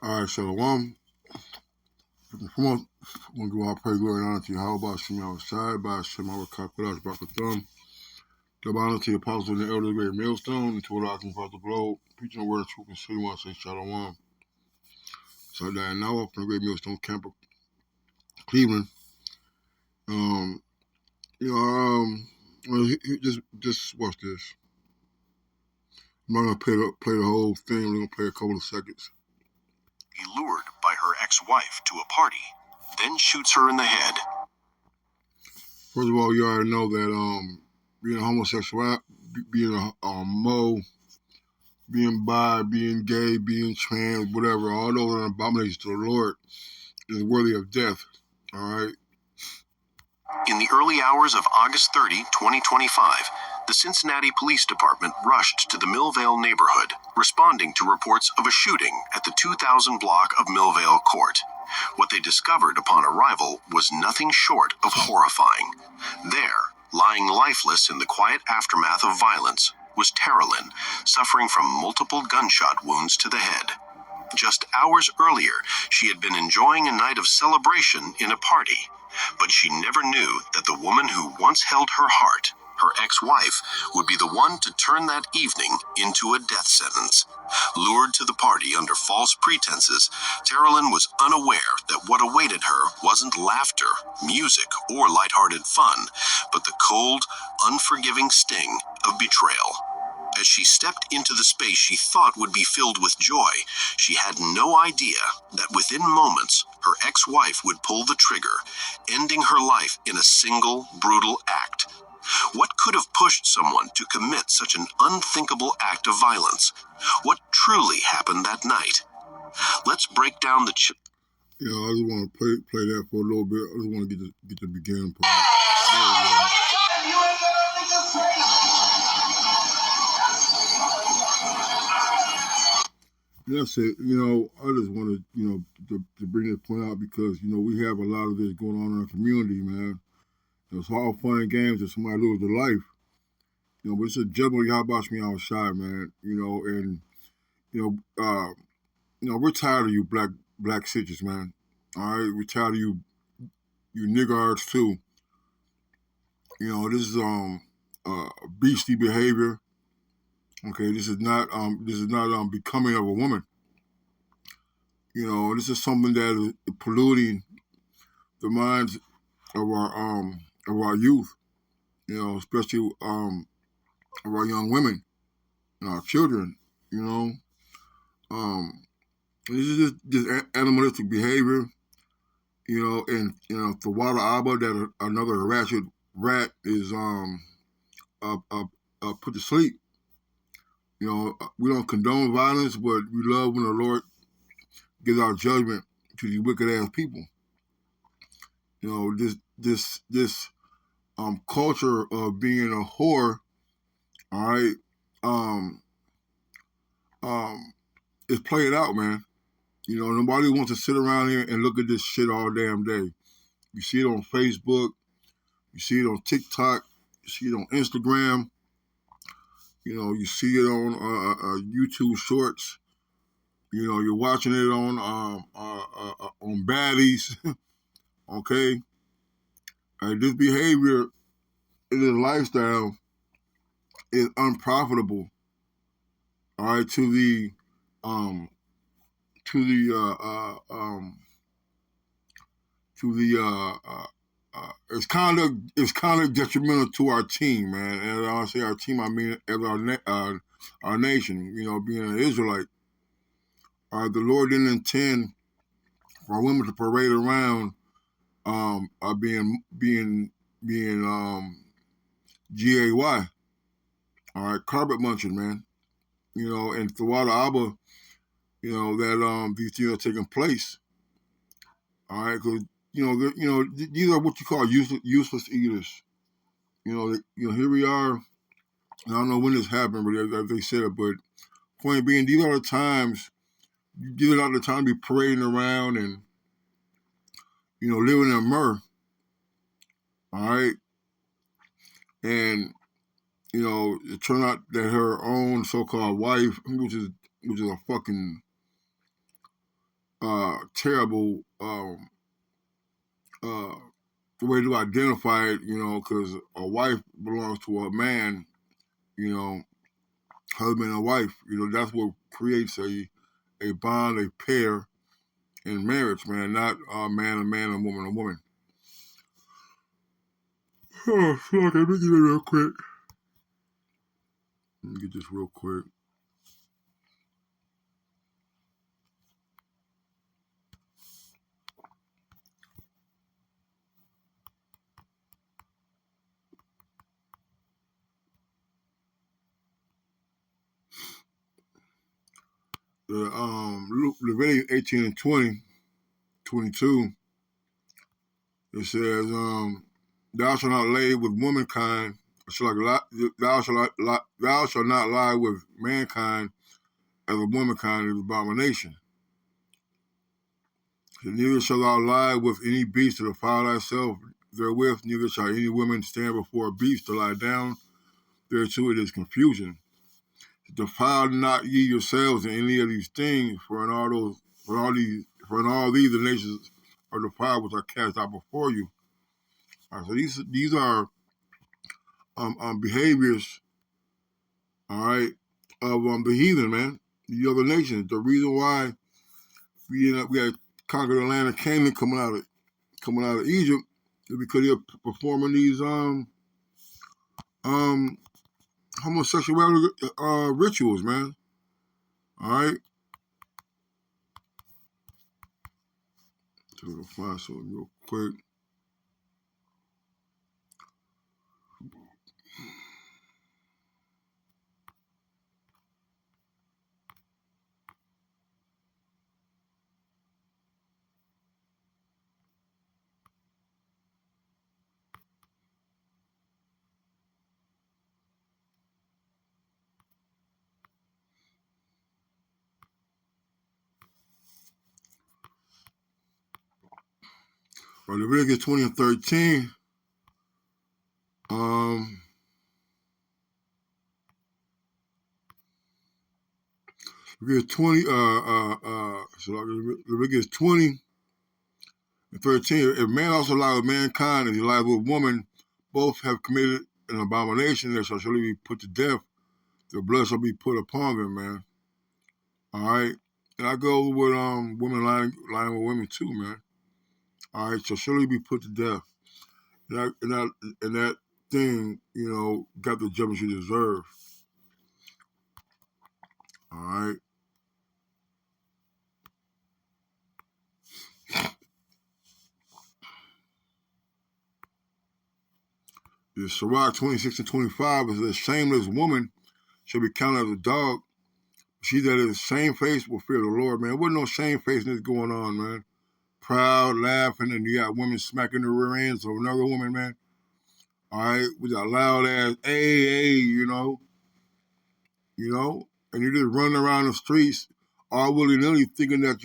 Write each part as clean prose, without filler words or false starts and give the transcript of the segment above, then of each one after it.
All right, so come on, I'm gonna give all praise, glory, and honor to you. How about Shema outside by Shema Wakakodash Bakathum? Give honor to the apostles and the elders of the great millstone, and to all across the globe, preaching the word of truth and city one say Shalom. So I died now from the great millstone camp of Cleveland. Um, well, just watch this. I'm not gonna play the whole thing. We're gonna play a couple of seconds. Lured by her ex-wife to a party, then shoots her in the head. First of all, you already know that being a homosexual, being a mo, being bi, being gay, being trans, whatever, all those are abominations to the Lord, is worthy of death. All right. In the early hours of August 30, 2025, the Cincinnati Police Department rushed to the Millvale neighborhood, responding to reports of a shooting at the 2000 block of Millvale Court. What they discovered upon arrival was nothing short of horrifying. There, lying lifeless in the quiet aftermath of violence, was Terralyn, suffering from multiple gunshot wounds to the head. Just hours earlier, she had been enjoying a night of celebration in a party, but she never knew that the woman who once held her heart, her ex-wife, would be the one to turn that evening into a death sentence. Lured to the party under false pretenses, Terralyn was unaware that what awaited her wasn't laughter, music, or lighthearted fun, but the cold, unforgiving sting of betrayal. As she stepped into the space she thought would be filled with joy, she had no idea that within moments, her ex-wife would pull the trigger, ending her life in a single, brutal act. What could have pushed someone to commit such an unthinkable act of violence? What truly happened that night? Let's break down the I just want to play that for a little bit. I just want to get the beginning part. That's it. I just want to bring this point out because, we have a lot of this going on in our community, man. It's all fun and games if somebody loses their life. But it's a judgment y'all watch me outside, man. And, we're tired of you black sisters, man. All right? We're tired of you niggards, too. This is beastly behavior. Okay, this is not becoming of a woman. This is something that is polluting the minds of our youth. Especially of our young women and our children. Um, this is just animalistic behavior. And the water abba that another ratchet rat is put to sleep. We don't condone violence, but we love when the Lord gives our judgment to these wicked ass people. This culture of being a whore, all right, is played out, man. Nobody wants to sit around here and look at this shit all damn day. You see it on Facebook, you see it on TikTok, you see it on Instagram, you see it on YouTube Shorts. You're watching it on baddies. Okay, this behavior, this lifestyle, is unprofitable. All right, to the um to the it's kind of detrimental to our team, man. And I say our team, I mean as our nation. Being an Israelite, the Lord didn't intend for women to parade around, being gay. All right, carpet munching, man. And throughout the Abba, that these things are taking place. All right, because these are what you call useless eaters. Here we are. I don't know when this happened, but as they said it. But point being, these are the times. These are the time to be parading around and living in myrrh. All right, and it turned out that her own so-called wife, which is a fucking terrible way to identify it, because a wife belongs to a man, husband and wife. That's what creates a bond, a pair in marriage, man, not man and man and woman and woman. Oh, fuck, let me get it real quick. Let me get this real quick. Leviticus 18 and 22, it says, thou shalt not lay with womankind, thou shalt not lie with mankind, as a womankind is abomination. Neither shalt thou lie with any beast to defile thyself therewith, neither shall any woman stand before a beast to lie down thereto, it is confusion. Defile not ye yourselves in any of these things, for in all these the nations are defiled which are cast out before you. All right, so these are behaviors, all right, of the heathen, man, the other nations. The reason why we had conquered the land of Canaan coming out of Egypt is because they're performing these homosexuality rituals, man. All right. So we'll find something real quick. Leviticus 20 and 13. Leviticus 20, Leviticus 20 and 13. If man also lie with mankind and he lie with woman, both have committed an abomination, they shall surely be put to death. The blood shall be put upon them, man. All right. And I go with women lying with women too, man. All right, shall surely be put to death. And that thing, got the judgment you deserve. All right. The Sirach 26 and 25 is a shameless woman shall be counted as a dog. She that is shamefaced will fear the Lord, man. There wasn't no shamefacedness going on, man. Proud, laughing, and you got women smacking the rear ends of another woman, man. All right, with that loud ass, hey, and you're just running around the streets, all willy-nilly, thinking that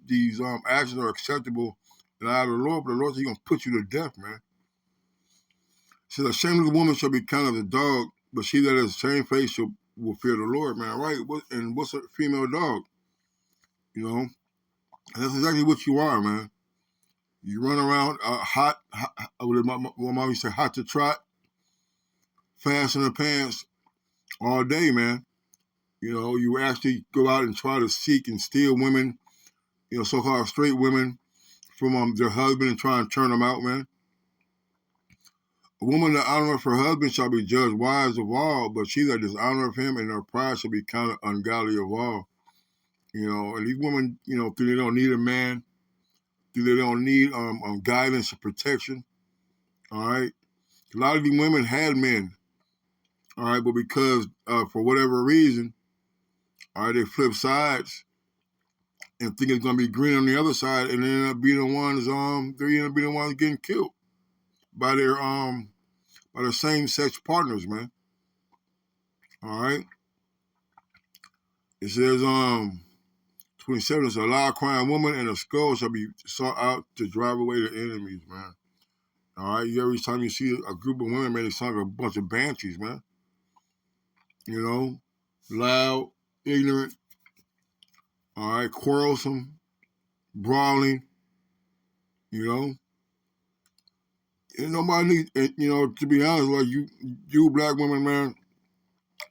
these actions are acceptable and out of the Lord, but the Lord says He's gonna put you to death, man. It says, a shameless woman shall be counted as a dog, but she that is shamefaced will fear the Lord, man. Right? And what's a female dog? And that's exactly what you are, man. You run around hot, what my mom used to say, hot to trot, fast in the pants all day, man. You actually go out and try to seek and steal women, so-called straight women from their husband and try and turn them out, man. A woman that honoreth her husband shall be judged wise of all, but she that dishonoreth him and her pride shall be counted ungodly of all. And these women, think they don't need a man, think they don't need guidance and protection. All right. A lot of these women had men. All right, but because for whatever reason, all right, they flip sides and think it's gonna be green on the other side, and they end up being the ones getting killed by their same sex partners, man. All right. It says 27, it's a loud crying woman and a skull shall be sought out to drive away the enemies, man. All right, every time you see a group of women, man, they sound like a bunch of banshees, man. Loud, ignorant, all right, quarrelsome, brawling, you know. And nobody needs, you know, to be honest, like you black women, man,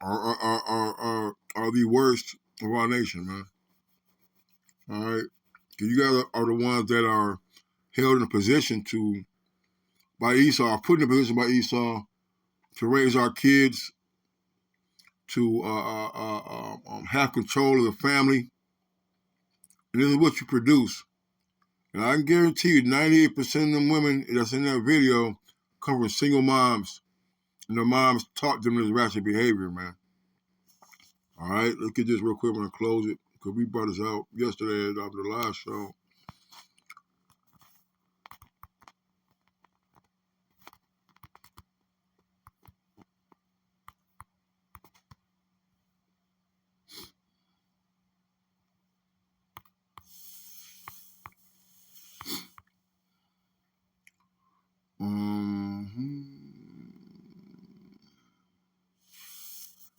are the worst of our nation, man. All right, because you guys are the ones that are held in a position to by Esau, put in a position by Esau to raise our kids, to have control of the family, and this is what you produce. And I can guarantee you, 98% of them women that's in that video come from single moms, and their moms taught them this ratchet behavior, man. All right, let's get this real quick. I'm gonna close it because we brought this out yesterday after the last show.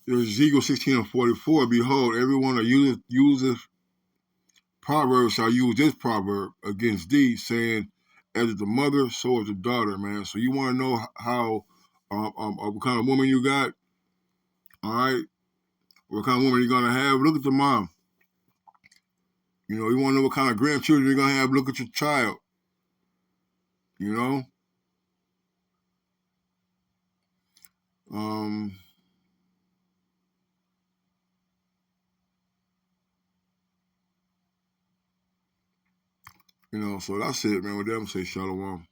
There's Ezekiel 16:44. Behold, everyone that useth proverbs shall use this proverb against thee, saying, "As is the mother, so is the daughter." Man, so you want to know how what kind of woman you got? All right, what kind of woman you're gonna have? Look at the mom. You know, you want to know what kind of grandchildren you're gonna have? Look at your child. You know, um, so that's it, man. With that, I'm gonna say shalom.